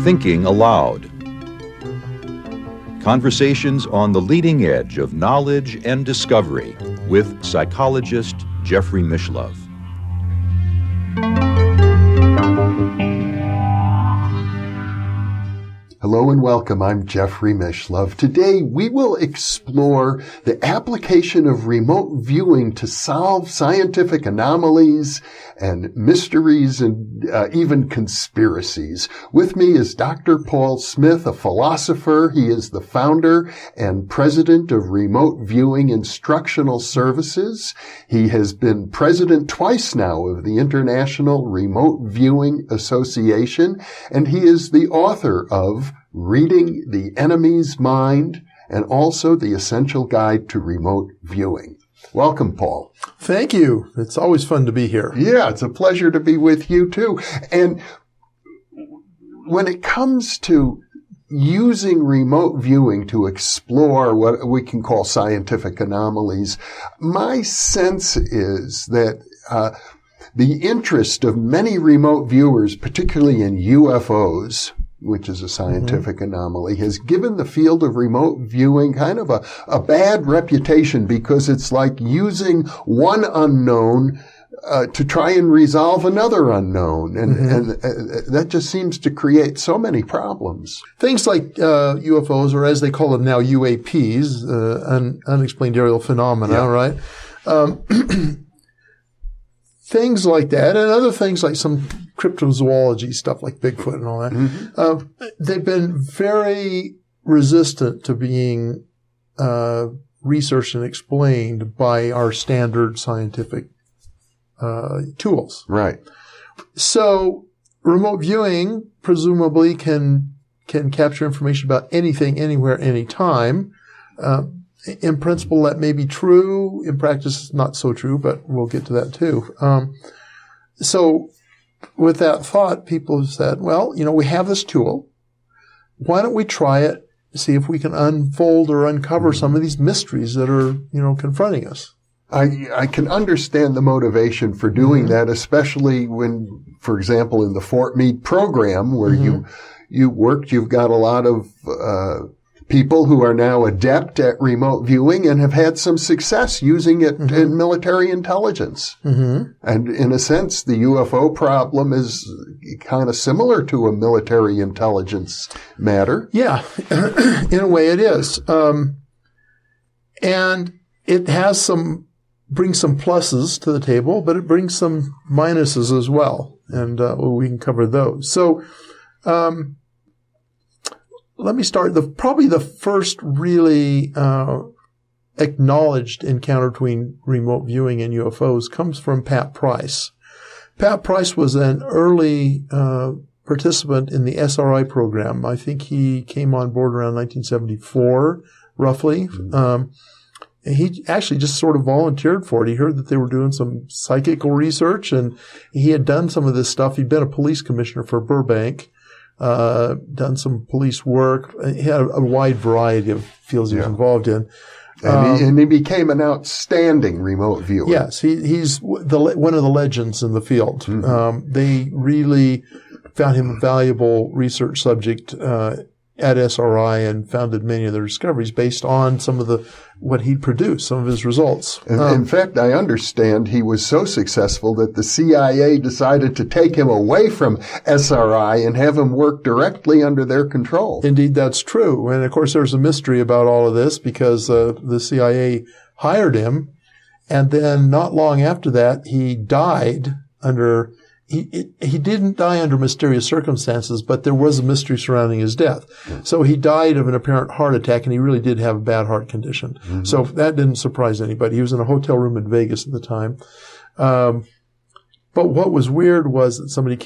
Thinking Aloud. Conversations on the leading edge of knowledge and discovery with psychologist Jeffrey Mishlove. Hello and welcome. I'm Jeffrey Mishlove. Today we will explore the application of remote viewing to solve scientific anomalies and mysteries and even conspiracies. With me is Dr. Paul Smith, a philosopher. He is the founder and president of Remote Viewing Instructional Services. He has been president twice now of the International Remote Viewing Association, and he is the author of Reading the Enemy's Mind, and also The Essential Guide to Remote Viewing. Welcome, Paul. Thank you. It's always fun to be here. Yeah, it's a pleasure to be with you, too. And when it comes to using remote viewing to explore what we can call scientific anomalies, my sense is that the interest of many remote viewers, particularly in UFOs, which is a scientific anomaly, has given the field of remote viewing kind of a bad reputation because it's like using one unknown to try and resolve another unknown. And that just seems to create so many problems. Things like UFOs, or as they call them now, UAPs, unexplained aerial phenomena, right? Things like that, and other things like some cryptozoology stuff like Bigfoot and all that, they've been very resistant to being researched and explained by our standard scientific tools. Right. So remote viewing presumably can capture information about anything, anywhere, anytime. In principle, that may be true. In practice, not so true, but we'll get to that too. So with that thought, people have said, well, we have this tool. Why don't we try it, see if we can unfold or uncover some of these mysteries that are, confronting us? I can understand the motivation for doing that, especially when, for example, in the Fort Meade program where you worked, you've got a lot of people who are now adept at remote viewing and have had some success using it in military intelligence. And in a sense, the UFO problem is kind of similar to a military intelligence matter. Yeah, in a way it is. And it has brings some pluses to the table, but it brings some minuses as well. And we can cover those. So, let me start. Probably the first really acknowledged encounter between remote viewing and UFOs comes from Pat Price. Pat Price was an early participant in the SRI program. I think he came on board around 1974, roughly. He actually just sort of volunteered for it. He heard that they were doing some psychical research, and he had done some of this stuff. He'd been a police commissioner for Burbank. Done some police work. He had a wide variety of fields he was involved in. And he became an outstanding remote viewer. Yes, he's one of the legends in the field. They really found him a valuable research subject at SRI and founded many of their discoveries based on some of what he'd produced, some of his results. In fact, I understand he was so successful that the CIA decided to take him away from SRI and have him work directly under their control. Indeed, that's true. And of course, there's a mystery about all of this because the CIA hired him, and then not long after that, he died under... He didn't die under mysterious circumstances, but there was a mystery surrounding his death. So he died of an apparent heart attack, and he really did have a bad heart condition. So that didn't surprise anybody. He was in a hotel room in Vegas at the time. But what was weird was that somebody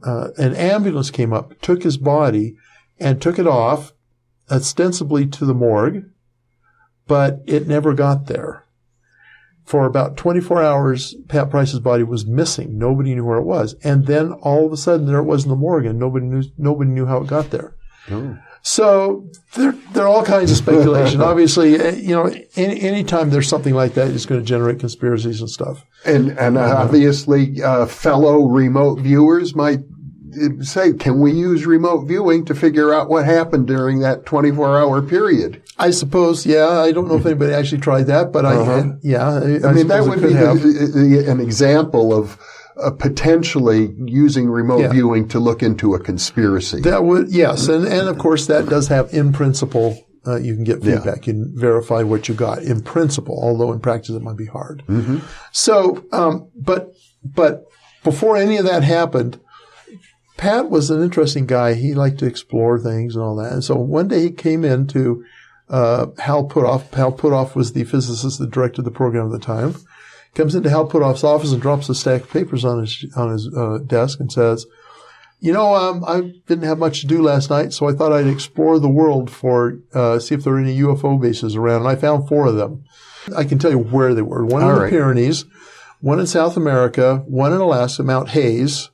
an ambulance came up, took his body, and took it off, ostensibly to the morgue, but it never got there. For about 24 hours, Pat Price's body was missing. Nobody knew where it was. And then all of a sudden, there it was in the morgue, and nobody knew how it got there. So there are all kinds of speculation. Obviously, anytime there's something like that, it's going to generate conspiracies and stuff. And obviously, fellow remote viewers might say, can we use remote viewing to figure out what happened during that 24-hour period? I suppose, yeah. I don't know if anybody actually tried that, but I mean, that would be an example of potentially using remote viewing to look into a conspiracy. That would, yes. And of course, that does have, in principle, you can get feedback. You can verify what you got in principle, although in practice it might be hard. Mm-hmm. So, but before any of that happened, Pat was an interesting guy. He liked to explore things and all that. And so one day he came in to Hal Puthoff. Hal Puthoff was the physicist that directed the program at the time. Comes into Hal Puthoff's office and drops a stack of papers on his desk and says, I didn't have much to do last night, so I thought I'd explore the world see if there are any UFO bases around. And I found 4 of them. I can tell you where they were. One in the Pyrenees, one in South America, one in Alaska, Mount Hayes,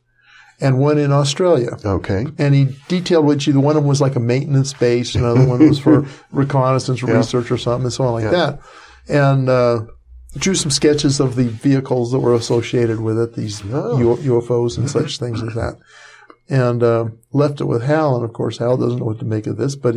and one in Australia. Okay. And he detailed one of them was like a maintenance base, another one was for reconnaissance research or something, and so on like that. And drew some sketches of the vehicles that were associated with it, these UFOs and such things like that. And left it with Hal, and of course Hal doesn't know what to make of this, but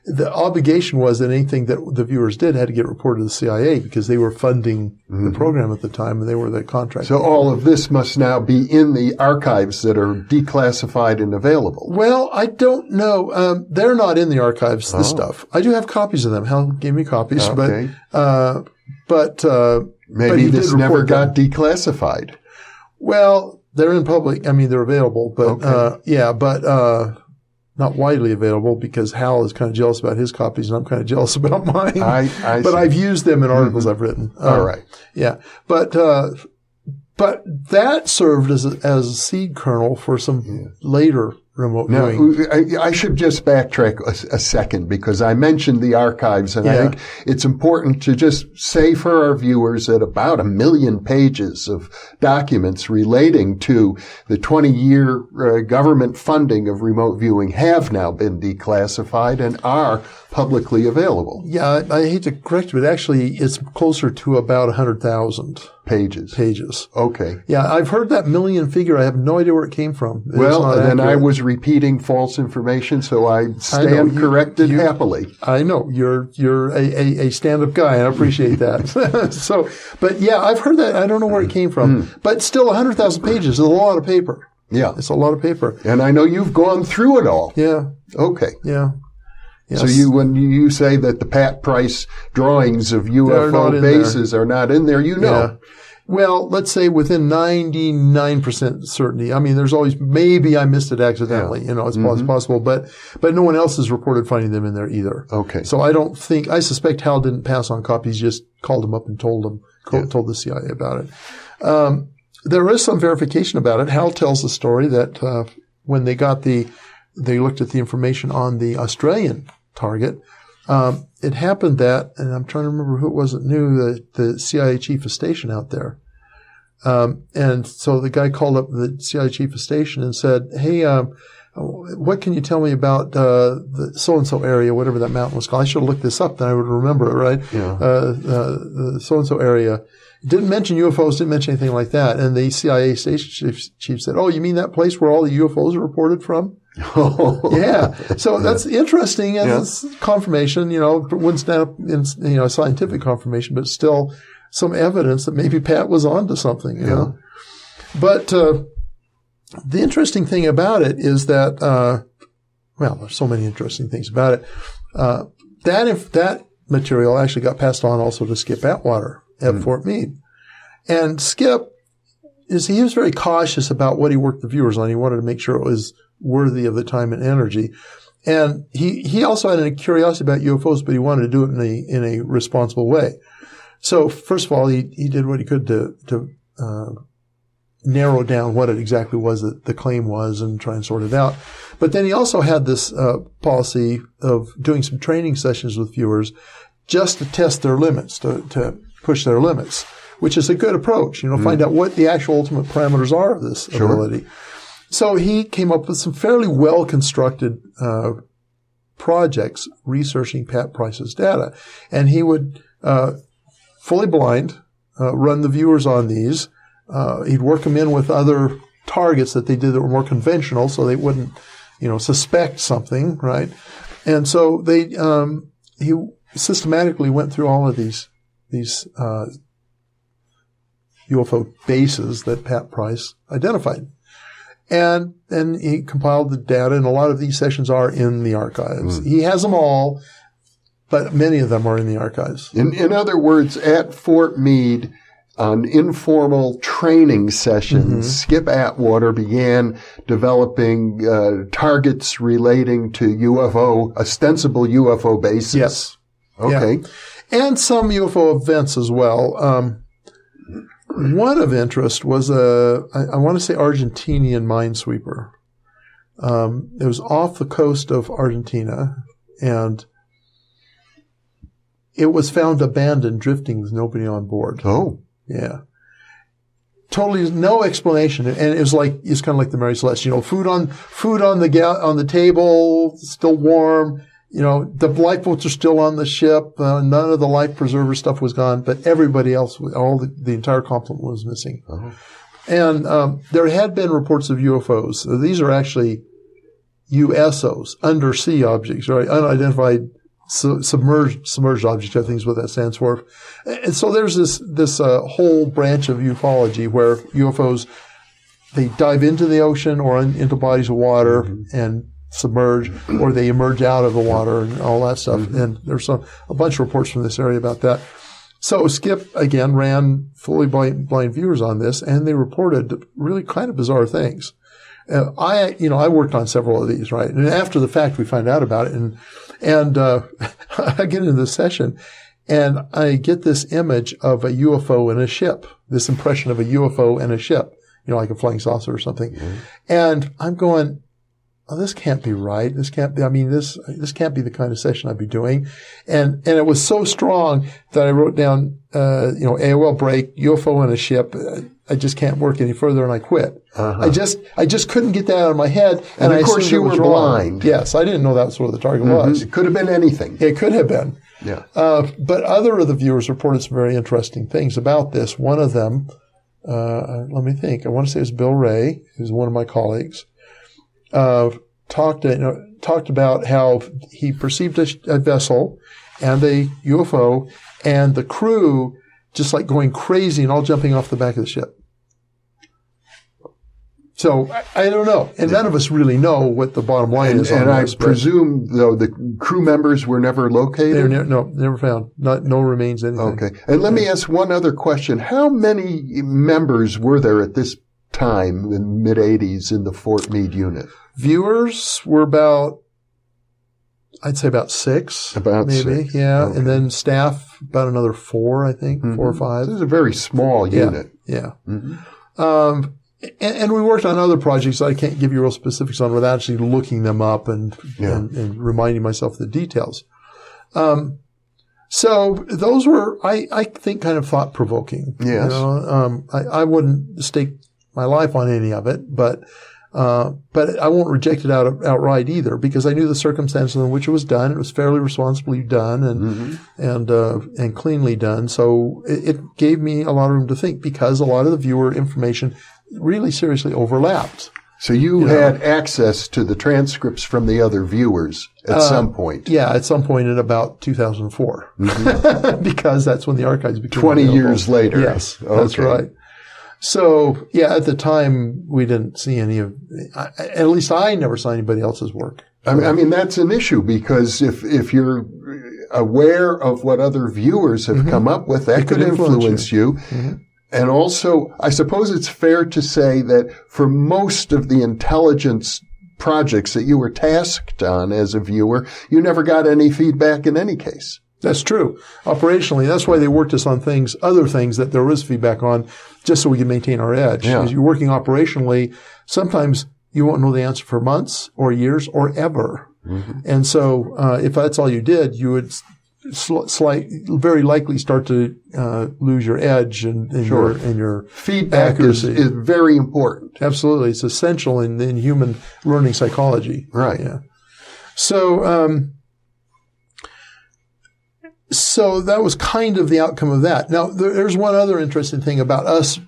the obligation was that anything that the viewers did had to get reported to the CIA because they were funding the program at the time and they were the contractor. So all of this must now be in the archives that are declassified and available. Well, I don't know. They're not in the archives, this stuff. I do have copies of them. Hal gave me copies, but maybe this never got declassified. Well, they're in public. I mean, they're available, but not widely available because Hal is kind of jealous about his copies and I'm kind of jealous about mine. But I've used them in articles I've written. All right. Yeah. But that served as a seed kernel for some later remote viewing. I should just backtrack a second because I mentioned the archives, and I think it's important to just say for our viewers that about 1 million pages of documents relating to the 20-year government funding of remote viewing have now been declassified and are publicly available. Yeah, I hate to correct you, but actually it's closer to about 100,000 pages. Okay. Yeah, I've heard that million figure. I have no idea where it came from. Well, then I was repeating false information, so I stand corrected happily. I know. You're a stand-up guy, and I appreciate that. But yeah, I've heard that. I don't know where it came from. But still, 100,000 pages is a lot of paper. Yeah. It's a lot of paper. And I know you've gone through it all. Yeah. Okay. Yeah. Yes. So when you say that the Pat Price drawings of UFO bases are not in there, Yeah. Well, let's say within 99% certainty. I mean, there's always, maybe I missed it accidentally. It's possible, but no one else has reported finding them in there either. Okay. So I suspect Hal didn't pass on copies, just called them up and told the CIA about it. There is some verification about it. Hal tells the story that, when they looked at the information on the Australian target, it happened that, and I'm trying to remember who it was that knew that the CIA chief of station out there. And so the guy called up the CIA chief of station and said, hey, what can you tell me about the so-and-so area, whatever that mountain was called? I should have looked this up, then I would remember it, right? Yeah. The so-and-so area. Didn't mention UFOs, didn't mention anything like that. And the CIA station chief said, oh, you mean that place where all the UFOs are reported from? Yeah. So that's interesting. And it's confirmation, wouldn't stand up in, scientific confirmation, but still some evidence that maybe Pat was onto something, you know. But, the interesting thing about it is that, there's so many interesting things about it. That material actually got passed on also to Skip Atwater at Fort Meade. And Skip he was very cautious about what he worked the viewers on. He wanted to make sure it was worthy of the time and energy. And he also had a curiosity about UFOs, but he wanted to do it in a responsible way. So first of all, he did what he could to narrow down what it exactly was that the claim was and try and sort it out. But then he also had this policy of doing some training sessions with viewers just to test their limits, to push their limits, which is a good approach, find out what the actual ultimate parameters are of this ability. So he came up with some fairly well-constructed projects researching Pat Price's data. And he would, fully blind, run the viewers on these. He'd work them in with other targets that they did that were more conventional so they wouldn't, suspect something, right? And so he systematically went through all of these UFO bases that Pat Price identified. And then he compiled the data, and a lot of these sessions are in the archives. He has them all, but many of them are in the archives. In other words, at Fort Meade, on informal training sessions, Skip Atwater began developing targets relating to ostensible UFO bases. Yes. Okay. Yeah. And some UFO events as well. One of interest was I want to say Argentinian minesweeper. It was off the coast of Argentina, and it was found abandoned, drifting with nobody on board. Oh. Yeah. Totally no explanation. And it's kind of like the Mary Celeste, food on the table, still warm. The lifeboats are still on the ship. None of the life preserver stuff was gone, but everybody else, the entire complement was missing. Uh-huh. And there had been reports of UFOs. So these are actually USOs, undersea objects, right? Unidentified submerged objects, I think is what that stands for. And so there's this whole branch of ufology where UFOs, they dive into the ocean or into bodies of water and submerge, or they emerge out of the water and all that stuff. And there's a bunch of reports from this area about that. So Skip, again, ran fully blind viewers on this, and they reported really kind of bizarre things. I worked on several of these, right? And after the fact, we find out about it, and I get into this session, and I get this image of a UFO in a ship, this impression of a UFO in a ship, like a flying saucer or something. And I'm going, oh, this can't be right. This can't be, this can't be the kind of session I'd be doing. And it was so strong that I wrote down, AOL break, UFO in a ship. I just can't work any further, and I quit. I just couldn't get that out of my head. And of course you were blind. Yes. I didn't know that was what the target was. It could have been anything. It could have been. Yeah. But other of the viewers reported some very interesting things about this. One of them, let me think. I want to say it was Bill Ray, who's one of my colleagues. Talked about how he perceived a vessel and a UFO, and the crew just like going crazy and all jumping off the back of the ship. So I don't know, and none of us really know what the bottom line is. And I presume, though, the crew members were never located. Never found. No remains. Anything. Okay. And let me ask one other question: how many members were there at this time in the mid-'80s in the Fort Meade unit? Viewers were I'd say about 6. About maybe, 6. Yeah. Okay. And then staff, about another 4, I think, 4 or 5. This is a very small unit. Yeah. And we worked on other projects I can't give you real specifics on without actually looking them up and reminding myself of the details. So those were, I think, kind of thought-provoking. Yes. I wouldn't stake my life on any of it, but I won't reject it outright either, because I knew the circumstances in which it was done. It was fairly responsibly done and cleanly done. So it gave me a lot of room to think, because a lot of the viewer information really seriously overlapped. So you had access to the transcripts from the other viewers at some point. Yeah, at some point in about 2004, because that's when the archives became 20 available. years later. Yes, that's right. So, yeah, at the time, we didn't see any of, at least I never saw anybody else's work. I mean, that's an issue, because if you're aware of what other viewers have come up with, that could influence you. And also, I suppose it's fair to say that for most of the intelligence projects that you were tasked on as a viewer, you never got any feedback in any case. That's true. Operationally, that's why they worked us on other things that there was feedback on, just so we can maintain our edge. Yeah. Because you're working operationally, sometimes you won't know the answer for months or years or ever. And so, if that's all you did, you would very likely start to lose your edge and your feedback accuracy. is very important. Absolutely. It's essential in human learning psychology. Right. Yeah. So that was kind of the outcome of that. Now, there's one other interesting thing about us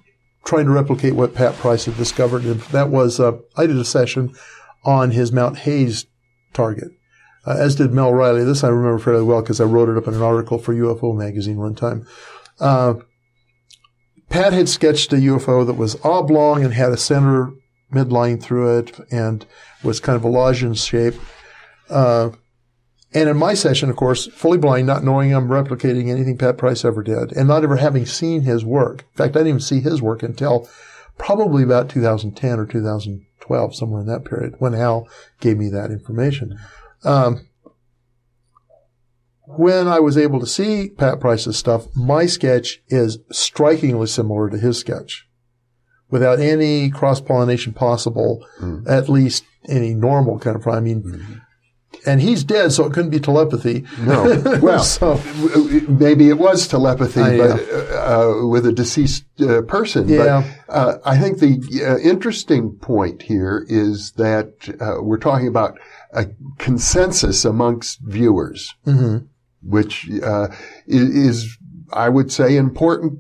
trying to replicate what Pat Price had discovered, and that was I did a session on his Mount Hayes target, as did Mel Riley. This I remember fairly well because I wrote it up in an article for UFO magazine one time. Pat had sketched a UFO that was oblong and had a center midline through it and was kind of a lozenge shape. And in my session, of course, fully blind, not knowing I'm replicating anything Pat Price ever did, and not ever having seen his work. In fact, I didn't even see his work until probably about 2010 or 2012, somewhere in that period, when Hal gave me that information. When I was able to see Pat Price's stuff, my sketch is strikingly similar to his sketch, without any cross-pollination possible, at least any normal kind of, and he's dead, so it couldn't be telepathy. No. Well, maybe it was telepathy, but with a deceased person. Yeah. But I think the interesting point here is that we're talking about a consensus amongst viewers, which is, I would say, important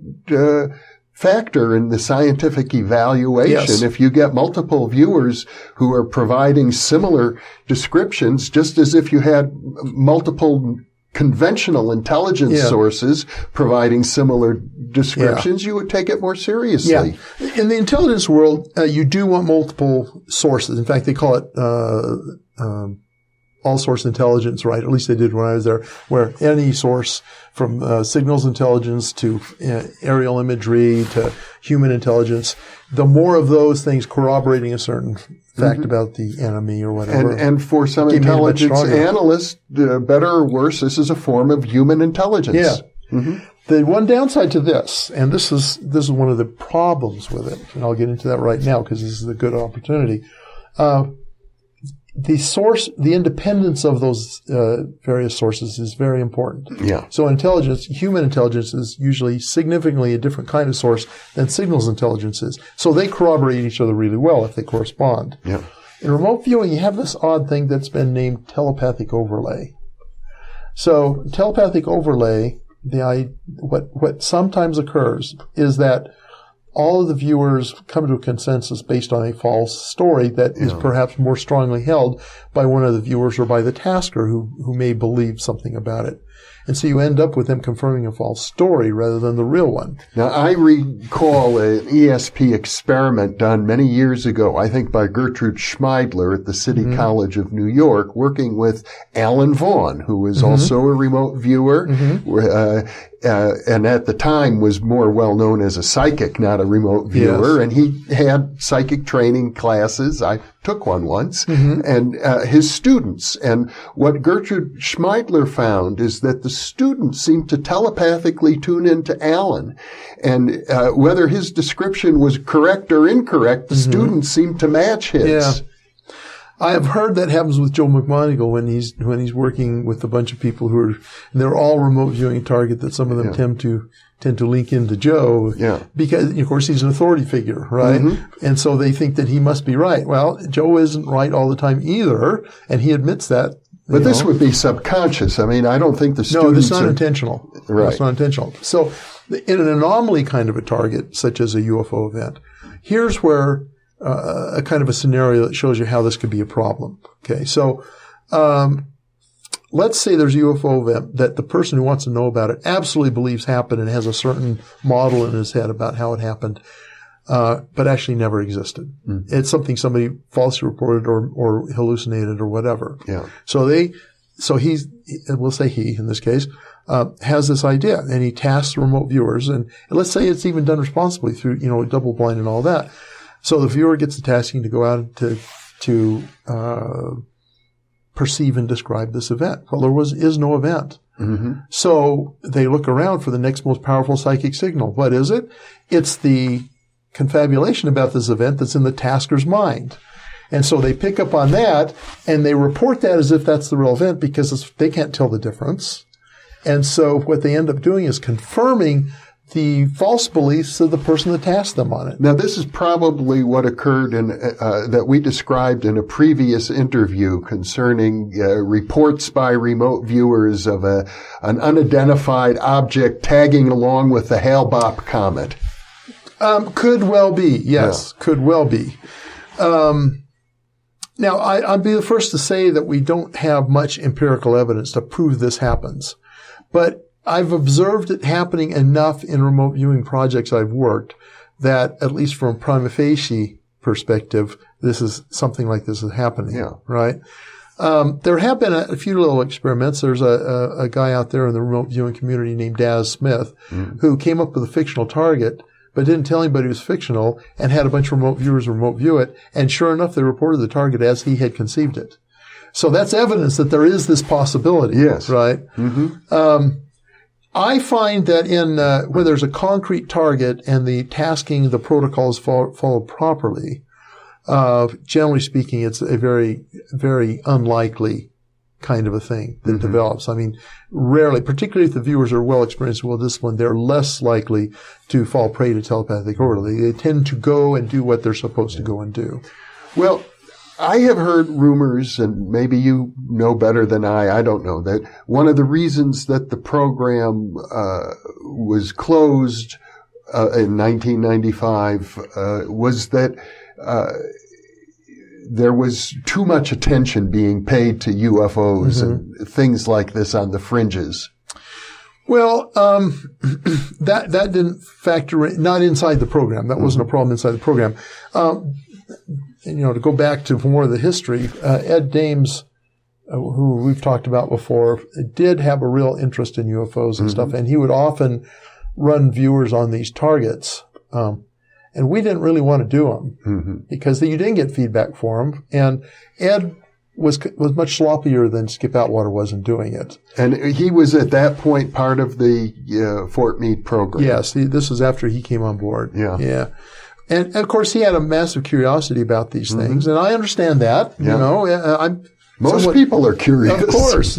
factor in the scientific evaluation. Yes. If you get multiple viewers who are providing similar descriptions, just as if you had multiple conventional intelligence sources providing similar descriptions, you would take it more seriously. Yeah. In the intelligence world, you do want multiple sources. In fact, they call it all-source intelligence, right? At least they did when I was there, where any source from signals intelligence to aerial imagery to human intelligence, the more of those things corroborating a certain fact about the enemy or whatever. And for some intelligence analysts, better or worse, this is a form of human intelligence. Yeah. The one downside to this, and this is one of the problems with it, and I'll get into that right now because this is a good opportunity. The independence of those various sources is very important. Yeah. So intelligence, human intelligence, is usually significantly a different kind of source than signals intelligence is. So they corroborate each other really well if they correspond. Yeah. In remote viewing, you have this odd thing that's been named telepathic overlay. So telepathic overlay, what sometimes occurs is that all of the viewers come to a consensus based on a false story that is perhaps more strongly held by one of the viewers or by the tasker who may believe something about it. And so you end up with them confirming a false story rather than the real one. Now, I recall an ESP experiment done many years ago, I think by Gertrude Schmeidler at the City College of New York, working with Alan Vaughan, who was also a remote viewer, and at the time was more well known as a psychic, not a remote viewer. Yes. And he had psychic training classes. I took one once, and his students. And what Gertrude Schmeidler found is that the students seemed to telepathically tune into Alan. And whether his description was correct or incorrect, the students seemed to match his. Yeah. I have heard that happens with Joe McMoneagle when he's working with a bunch of people they're all remote viewing target, that some of them tend to link into Joe because, of course, he's an authority figure, right? And so they think that he must be right. Well, Joe isn't right all the time either, and he admits that. But this would be subconscious. I mean, I don't think the students... No, it's not intentional. Right. It's not intentional. So in an anomaly kind of a target, such as a UFO event, here's where a kind of a scenario that shows you how this could be a problem. Okay, so let's say there's a UFO event that the person who wants to know about it absolutely believes happened and has a certain model in his head about how it happened, but actually never existed. It's something somebody falsely reported or hallucinated or whatever. Yeah. So we'll say he in this case, has this idea, and he tasks remote viewers, and let's say it's even done responsibly through, double blind and all that. So the viewer gets the tasking to go out to perceive and describe this event. Well, there is no event. So they look around for the next most powerful psychic signal. What is it? It's the confabulation about this event that's in the tasker's mind. And so they pick up on that, and they report that as if that's the real event because they can't tell the difference. And so what they end up doing is confirming the false beliefs of the person that tasked them on it. Now, this is probably what occurred in that we described in a previous interview concerning reports by remote viewers of an unidentified object tagging along with the Hale-Bopp comet. Could well be, yes, could well be. Now, I'd be the first to say that we don't have much empirical evidence to prove this happens, but I've observed it happening enough in remote viewing projects I've worked that, at least from a prima facie perspective, something like this is happening. Yeah. Right? There have been a few little experiments. There's a guy out there in the remote viewing community named Daz Smith who came up with a fictional target, but didn't tell anybody it was fictional, and had a bunch of remote viewers remote view it. And sure enough, they reported the target as he had conceived it. So that's evidence that there is this possibility. Yes. Right? Mm-hmm. I find that where there's a concrete target and the tasking, the protocols followed properly, generally speaking, it's a very, very unlikely kind of a thing that develops. I mean, rarely, particularly if the viewers are well experienced, well disciplined, they're less likely to fall prey to telepathic overlay. They tend to go and do what they're supposed to go and do. Well, I have heard rumors, and maybe you know better than I don't know, that one of the reasons that the program was closed in 1995 was that there was too much attention being paid to UFOs and things like this on the fringes. Well, that didn't factor in, not inside the program. That wasn't a problem inside the program. And, to go back to more of the history, Ed Dames, who we've talked about before, did have a real interest in UFOs and stuff, and he would often run viewers on these targets. And we didn't really want to do them because you didn't get feedback for them. And Ed was much sloppier than Skip Atwater was in doing it. And he was at that point part of the Fort Meade program. Yes, this was after he came on board. Yeah. And of course, he had a massive curiosity about these things, and I understand that. Most people are curious, of course.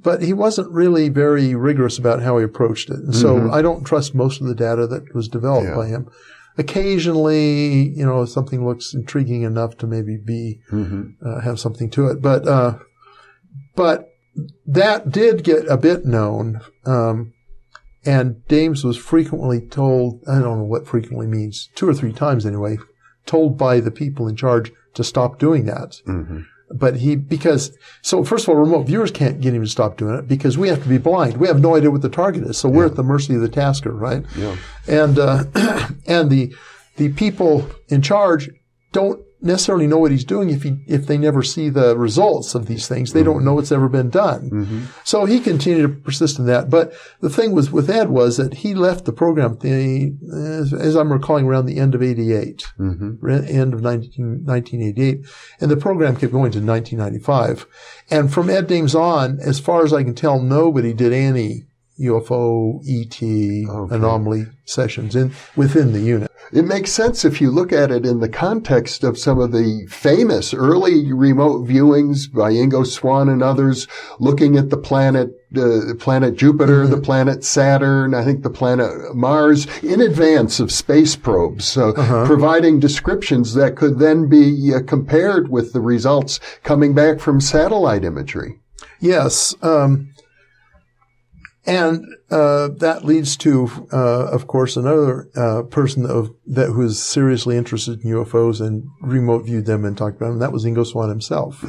But he wasn't really very rigorous about how he approached it, and so I don't trust most of the data that was developed by him. Occasionally, something looks intriguing enough to maybe have something to it, but that did get a bit known. And Dames was frequently told, I don't know what frequently means, 2 or 3 times anyway, told by the people in charge to stop doing that. But so first of all, remote viewers can't get him to stop doing it because we have to be blind. We have no idea what the target is. So we're at the mercy of the tasker, right? Yeah. And the people in charge don't necessarily know what he's doing if they never see the results of these things. They don't know it's ever been done. So he continued to persist in that. But the thing with Ed was that he left the program, as I'm recalling, around the end of 88, end of 1988. And the program kept going to 1995. And from Ed Dames on, as far as I can tell, nobody did any UFO, ET, anomaly sessions within the unit. It makes sense if you look at it in the context of some of the famous early remote viewings by Ingo Swann and others, looking at the planet Jupiter, the planet Saturn, I think the planet Mars, in advance of space probes, providing descriptions that could then be compared with the results coming back from satellite imagery. Yes. And that leads to, of course, another person who's seriously interested in UFOs and remote viewed them and talked about them. That was Ingo Swann himself.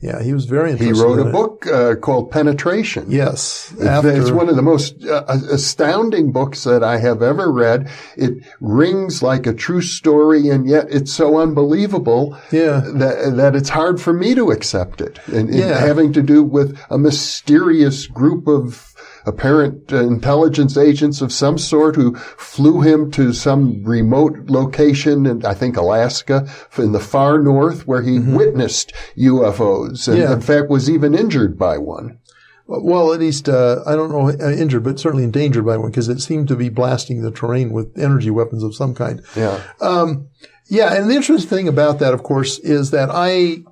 Yeah, he was very interested. He wrote a book called Penetration. Yes. It's one of the most astounding books that I have ever read. It rings like a true story, and yet it's so unbelievable that it's hard for me to accept it. And having to do with a mysterious group of apparent intelligence agents of some sort who flew him to some remote location in, I think, Alaska, in the far north, where he witnessed UFOs and, in fact, was even injured by one. Well, at least, I don't know, injured, but certainly endangered by one, because it seemed to be blasting the terrain with energy weapons of some kind. Yeah. And the interesting thing about that, of course, is that I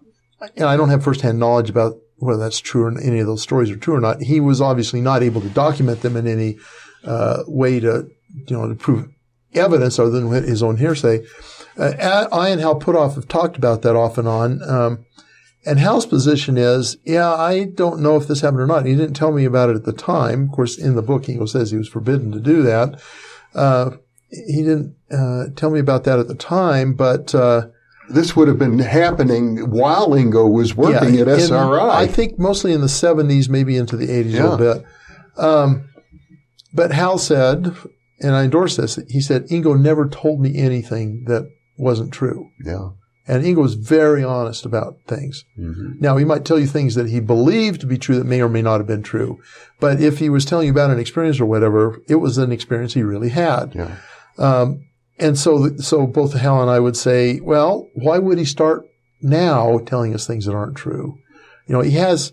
don't have firsthand knowledge about whether that's true or any of those stories are true or not. He was obviously not able to document them in any way to prove evidence other than his own hearsay. I and Hal Puthoff have talked about that off and on. And Hal's position is, I don't know if this happened or not. He didn't tell me about it at the time. Of course, in the book, he says he was forbidden to do that. He didn't tell me about that at the time, but this would have been happening while Ingo was working at SRI. I think mostly in the 70s, maybe into the 80s a little bit. But Hal said, and I endorse this, he said, Ingo never told me anything that wasn't true. Yeah. And Ingo was very honest about things. Mm-hmm. Now, he might tell you things that he believed to be true that may or may not have been true. But if he was telling you about an experience or whatever, it was an experience he really had. Yeah. And so both Hal and I would say, well, why would he start now telling us things that aren't true? He has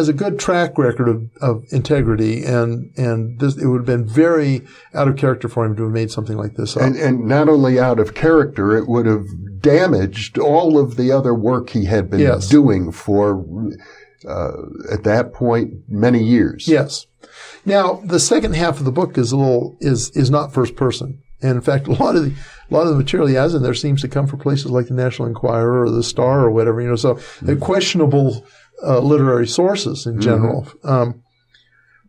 a good track record of integrity, and it would have been very out of character for him to have made something like this up. And not only out of character, it would have damaged all of the other work he had been doing for, at that point, many years. Yes. Now, the second half of the book is not first person. And in fact, a lot of the material he has in there seems to come from places like the National Enquirer or the Star or whatever, so questionable literary sources in general. Mm-hmm.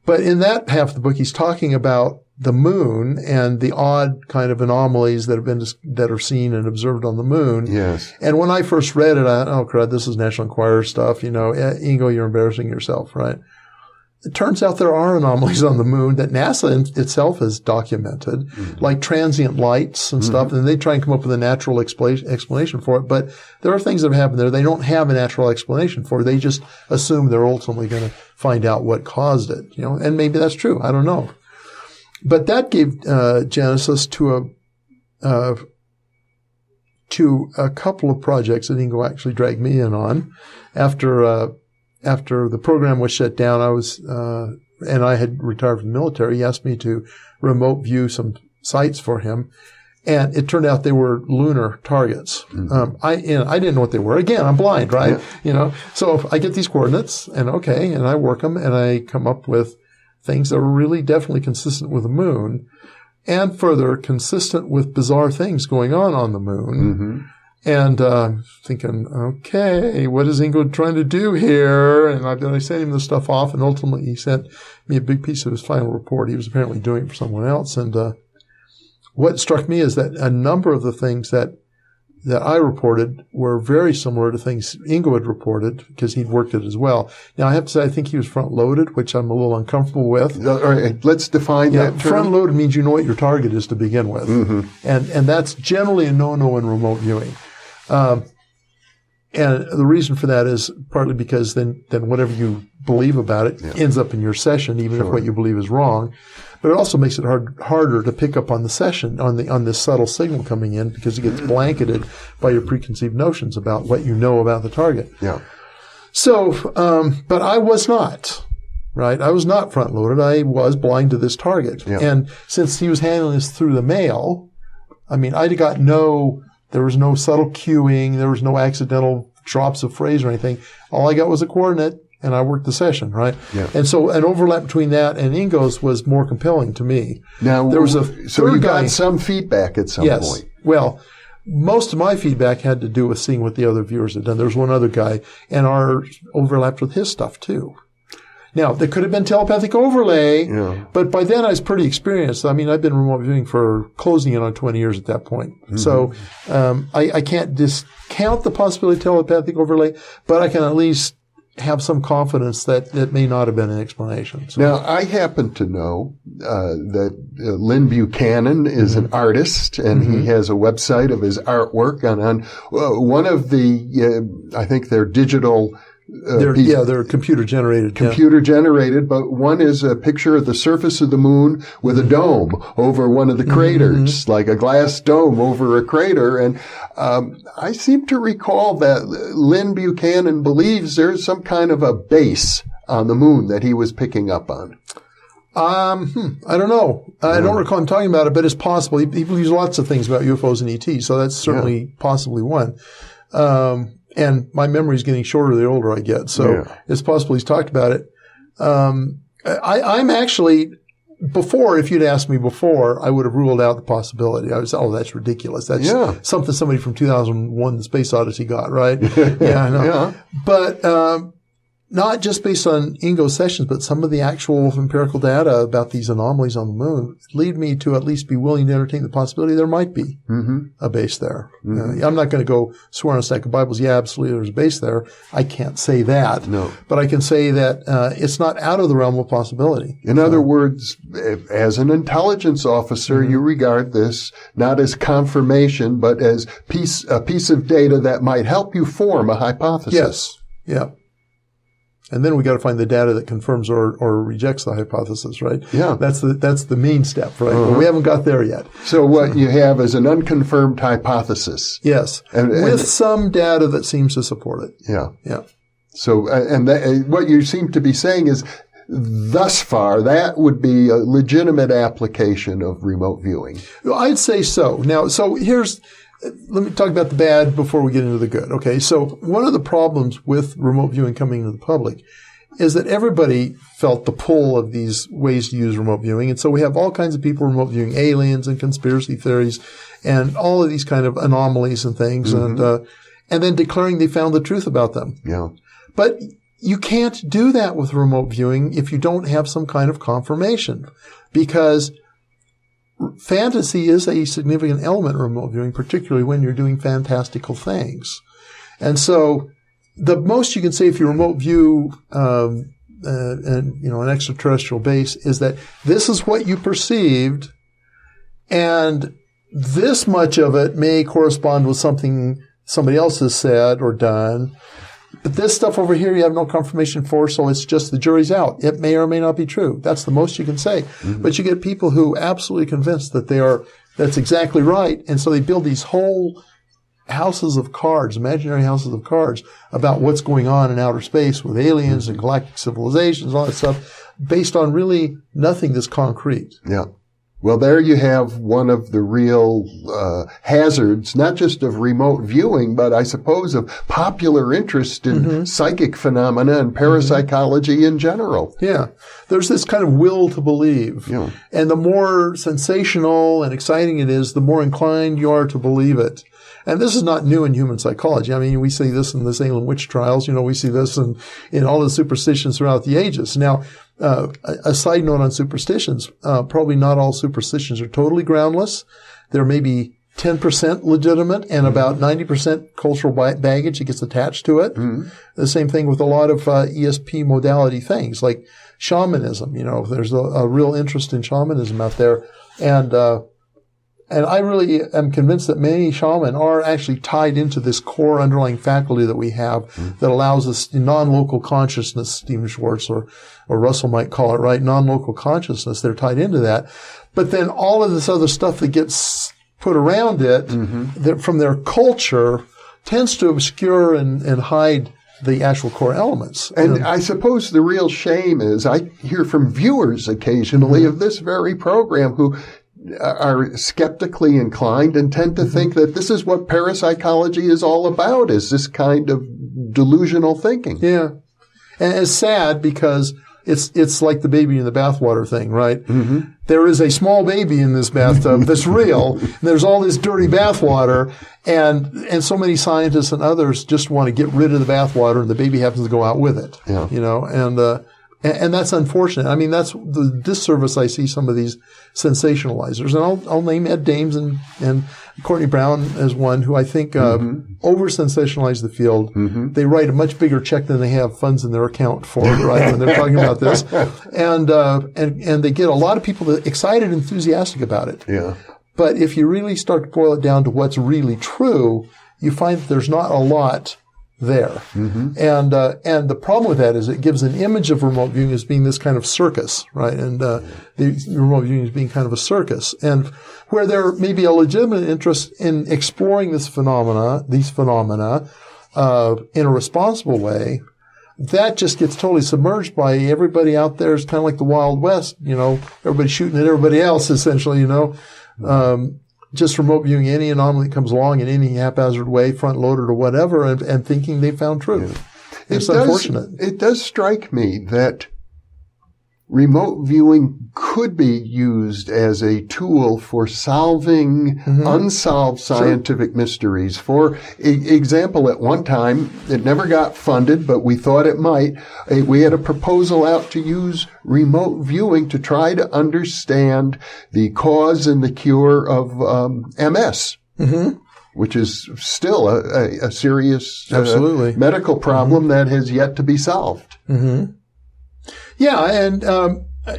But in that half of the book, he's talking about the moon and the odd kind of anomalies that are seen and observed on the moon. Yes. And when I first read it, I thought, oh, crud, this is National Enquirer stuff. Ingo, you're embarrassing yourself, right? It turns out there are anomalies on the moon that NASA itself has documented, like transient lights and stuff, and they try and come up with a natural explanation for it. But there are things that have happened there they don't have a natural explanation for. They just assume they're ultimately going to find out what caused it, and maybe that's true. I don't know. But that gave genesis to a couple of projects that Ingo actually dragged me in on after the program was shut down. And I had retired from the military. He asked me to remote view some sites for him. And it turned out they were lunar targets. Mm-hmm. I didn't know what they were. Again, I'm blind, right? Yeah. So I get these coordinates and I work them and I come up with things that are really definitely consistent with the moon and further consistent with bizarre things going on the moon. Mm-hmm. And thinking, okay, what is Ingo trying to do here? And I sent him the stuff off, and ultimately he sent me a big piece of his final report. He was apparently doing it for someone else. And what struck me is that a number of the things that I reported were very similar to things Ingo had reported because he'd worked it as well. Now, I have to say, I think he was front-loaded, which I'm a little uncomfortable with. All right, let's define that term. Front-loaded means you know what your target is to begin with. Mm-hmm. And that's generally a no-no in remote viewing. And the reason for that is partly because then whatever you believe about it ends up in your session, even if what you believe is wrong. But it also makes it harder to pick up on the session, on this subtle signal coming in, because it gets blanketed by your preconceived notions about what you know about the target. Yeah. So, but I was not, right? I was not front-loaded. I was blind to this target. Yeah. And since he was handling this through the mail, there was no subtle cueing. There was no accidental drops of phrase or anything. All I got was a coordinate, and I worked the session, right? Yeah. And so an overlap between that and Ingo's was more compelling to me. Now, there was so you got some feedback at some point. Well, most of my feedback had to do with seeing what the other viewers had done. There was one other guy, and ours overlapped with his stuff too. Now, there could have been telepathic overlay, but by then I was pretty experienced. I've been remote viewing for closing in on 20 years at that point. Mm-hmm. So I can't discount the possibility of telepathic overlay, but I can at least have some confidence that it may not have been an explanation. So. Now, I happen to know that Lynn Buchanan is an artist, and he has a website of his artwork. And on one of the, I think they're digital they're computer generated. Computer generated, but one is a picture of the surface of the moon with a dome over one of the craters, like a glass dome over a crater. And I seem to recall that Lynn Buchanan believes there's some kind of a base on the moon that he was picking up on. I don't know. I don't recall him talking about it, but it's possible. He believes lots of things about UFOs and ET, so that's certainly possibly one. And my memory is getting shorter the older I get, so it's possible he's talked about it. I'm actually before, if you'd asked me before, I would have ruled out the possibility. I would say, that's ridiculous. That's something somebody from 2001, The Space Odyssey got, right? Yeah, I know. Yeah. But not just based on Ingo sessions, but some of the actual empirical data about these anomalies on the moon lead me to at least be willing to entertain the possibility there might be a base there. I'm not going to go swear on a stack of Bibles, absolutely there's a base there. I can't say that. No. But I can say that it's not out of the realm of possibility. In other words, as an intelligence officer, you regard this not as confirmation, but as a piece of data that might help you form a hypothesis. Yes. Yeah. And then we got to find the data that confirms or rejects the hypothesis, right? Yeah. That's the main step, right? But we haven't got there yet. So what you have is an unconfirmed hypothesis. Yes. With some data that seems to support it. Yeah. Yeah. So, what you seem to be saying is, thus far, that would be a legitimate application of remote viewing. I'd say so. Now, let me talk about the bad before we get into the good. Okay, so one of the problems with remote viewing coming to the public is that everybody felt the pull of these ways to use remote viewing. And so we have all kinds of people remote viewing aliens and conspiracy theories and all of these kind of anomalies and things and then declaring they found the truth about them. Yeah. But you can't do that with remote viewing if you don't have some kind of confirmation, because fantasy is a significant element in remote viewing, particularly when you're doing fantastical things. And so the most you can say if you remote view an extraterrestrial base is that this is what you perceived, and this much of it may correspond with something somebody else has said or done. But this stuff over here you have no confirmation for, so it's just the jury's out. It may or may not be true. That's the most you can say. But you get people who are absolutely convinced that that's exactly right, and so they build these whole houses of cards, imaginary houses of cards, about what's going on in outer space with aliens and galactic civilizations and all that stuff, based on really nothing that's concrete. Yeah. Well, there you have one of the real hazards, not just of remote viewing, but I suppose of popular interest in psychic phenomena and parapsychology in general. Yeah. There's this kind of will to believe. Yeah. And the more sensational and exciting it is, the more inclined you are to believe it. And this is not new in human psychology. I mean, we see this in the Salem witch trials. We see this in all the superstitions throughout the ages. Now, a side note on superstitions, probably not all superstitions are totally groundless. There may be 10% legitimate and about 90% cultural baggage that gets attached to it. The same thing with a lot of ESP modality things like shamanism. There's a real interest in shamanism out there. And I really am convinced that many shaman are actually tied into this core underlying faculty that we have that allows us non-local consciousness, Stephen Schwartz or Russell might call it, right? Non-local consciousness. They're tied into that. But then all of this other stuff that gets put around it from their culture tends to obscure and hide the actual core elements. And I suppose the real shame is I hear from viewers occasionally of this very program who are skeptically inclined and tend to think that this is what parapsychology is all about, is this kind of delusional thinking. Yeah. And it's sad because it's like the baby in the bathwater thing, right? There is a small baby in this bathtub that's real. And there's all this dirty bathwater, and so many scientists and others just want to get rid of the bathwater, and the baby happens to go out with it. Yeah. And that's unfortunate. I mean, that's the disservice I see some of these sensationalizers. And I'll name Ed Dames and Courtney Brown as one who I think over-sensationalize the field. They write a much bigger check than they have funds in their account for, right, when they're talking about this. And they get a lot of people excited and enthusiastic about it. Yeah. But if you really start to boil it down to what's really true, you find that there's not a lot there. And the problem with that is it gives an image of remote viewing as being this kind of circus, right? And the remote viewing as being kind of a circus. And where there may be a legitimate interest in exploring these phenomena in a responsible way, that just gets totally submerged by everybody out there. It's kind of like the Wild West, everybody shooting at everybody else, essentially, just remote viewing any anomaly that comes along in any haphazard way, front-loaded or whatever, and thinking they found truth. Yeah. It's unfortunate. It does strike me that remote viewing could be used as a tool for solving unsolved scientific mysteries. For example, at one time, it never got funded, but we thought it might. We had a proposal out to use remote viewing to try to understand the cause and the cure of MS. Which is still a serious medical problem that has yet to be solved. Yeah, and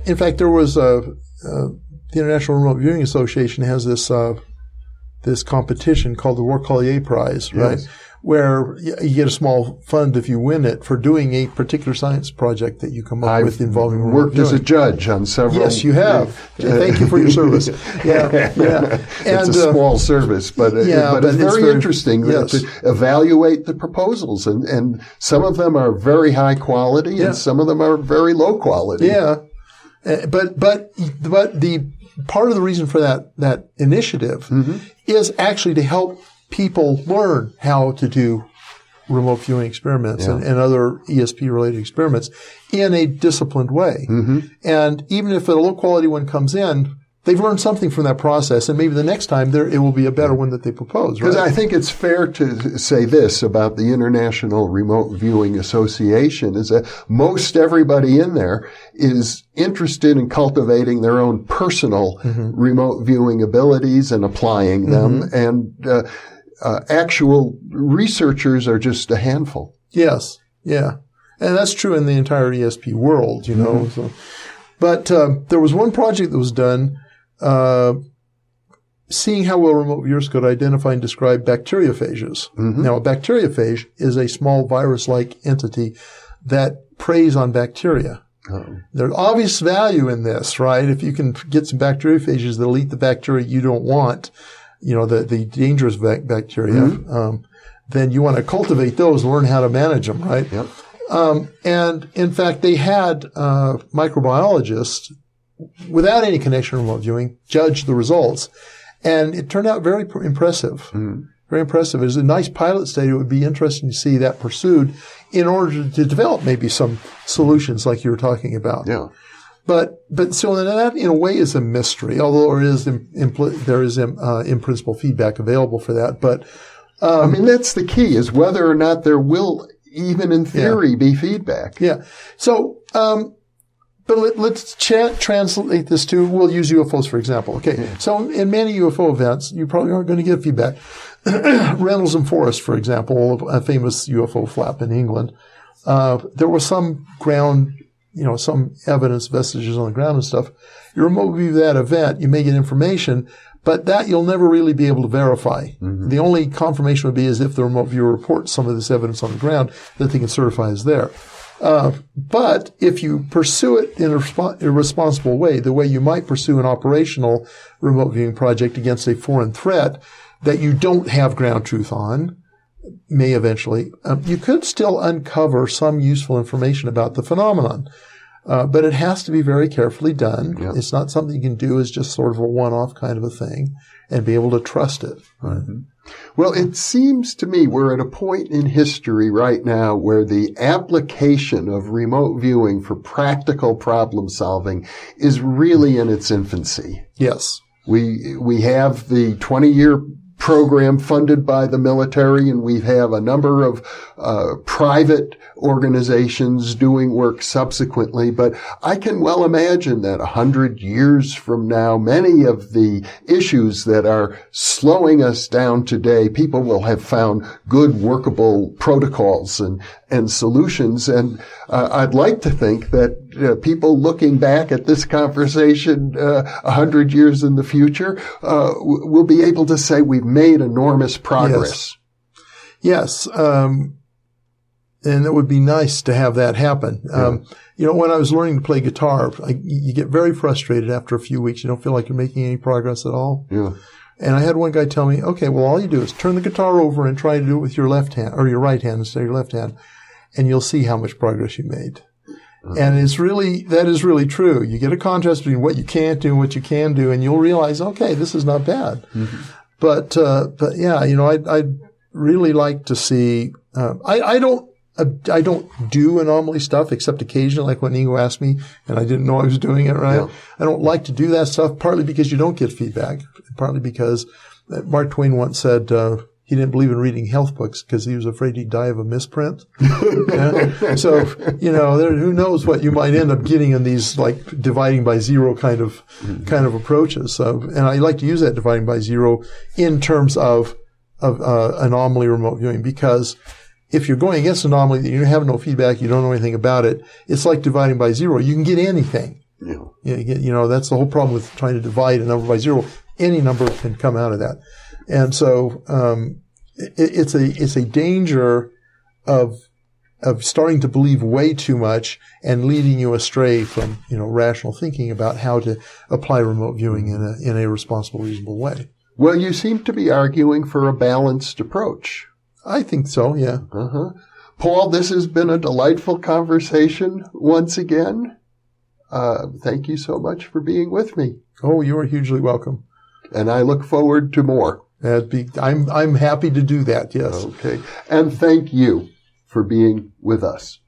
in fact, there was the International Remote Viewing Association has this competition called the Roccollier Prize, right? Yes. Where you get a small fund if you win it for doing a particular science project that you come up with involving remote worked viewing. As a judge on several. Yes, you have. Thank you for your service. Yeah. And, it's a small service, but it's very interesting to evaluate the proposals, and some of them are very high quality, and some of them are very low quality. Yeah, but the part of the reason for that initiative is actually to help people learn how to do remote viewing experiments and other ESP-related experiments in a disciplined way. And even if a low-quality one comes in, they've learned something from that process, and maybe the next time it will be a better one that they propose. Because I think it's fair to say this about the International Remote Viewing Association, is that most everybody in there is interested in cultivating their own personal remote viewing abilities and applying them, and actual researchers are just a handful. Yes, yeah. And that's true in the entire ESP world, you know. So. But there was one project that was done seeing how well remote viewers could identify and describe bacteriophages. Now, a bacteriophage is a small virus-like entity that preys on bacteria. There's obvious value in this, right? If you can get some bacteriophages that'll eat the bacteria you don't want, you know, the dangerous bacteria, then you want to cultivate those and learn how to manage them, right? Yep. And in fact, they had microbiologists, without any connection to remote viewing, judge the results. And it turned out very impressive. Very impressive. It was a nice pilot study. It would be interesting to see that pursued in order to develop maybe some solutions like you were talking about. Yeah. But so that in a way is a mystery, although there is in principle feedback available for that. But I mean, that's the key, is whether or not there will, even in theory, be feedback. Yeah. So, but let's translate this to, we'll use UFOs for example. Okay. So in many UFO events, you probably aren't going to get feedback. Reynolds and Forrest, for example, a famous UFO flap in England, there was some ground, some evidence, vestiges on the ground and stuff. You remote view that event, you may get information, but that you'll never really be able to verify. The only confirmation would be as if the remote viewer reports some of this evidence on the ground that they can certify is there. But if you pursue it in a responsible way, the way you might pursue an operational remote viewing project against a foreign threat that you don't have ground truth on, may eventually, you could still uncover some useful information about the phenomenon. But it has to be very carefully done. Yep. It's not something you can do as just sort of a one-off kind of a thing and be able to trust it. Right? Well, it seems to me we're at a point in history right now where the application of remote viewing for practical problem solving is really in its infancy. Yes. We have the 20-year program funded by the military, and we have a number of private organizations doing work subsequently. But I can well imagine that 100 years from now, many of the issues that are slowing us down today, people will have found good workable protocols and solutions. And I'd like to think that people looking back at this conversation 100 years in the future will be able to say we've made enormous progress. Yes. And it would be nice to have that happen. When I was learning to play guitar, you get very frustrated after a few weeks. You don't feel like you're making any progress at all. Yeah. And I had one guy tell me, okay, well, all you do is turn the guitar over and try to do it with your left hand or your right hand instead of your left hand, and you'll see how much progress you made. And that is really true. You get a contrast between what you can't do and what you can do, and you'll realize, okay, this is not bad. But yeah, I'd really like to see, I don't I don't do anomaly stuff except occasionally, like when Ingo asked me and I didn't know I was doing it right. Yeah. I don't like to do that stuff, partly because you don't get feedback, partly because Mark Twain once said he didn't believe in reading health books because he was afraid he'd die of a misprint. Yeah? So, who knows what you might end up getting in these like dividing by zero kind of approaches. So, and I like to use that dividing by zero in terms of anomaly remote viewing, because if you're going against anomaly that you have no feedback, you don't know anything about it, it's like dividing by zero. You can get anything. Yeah. That's the whole problem with trying to divide a number by zero. Any number can come out of that. And so, it's a danger of starting to believe way too much and leading you astray from, rational thinking about how to apply remote viewing in a responsible, reasonable way. Well, you seem to be arguing for a balanced approach. I think so, yeah. Paul, this has been a delightful conversation once again. Thank you so much for being with me. Oh, you are hugely welcome. And I look forward to more. I'm happy to do that, yes. Okay. And thank you for being with us.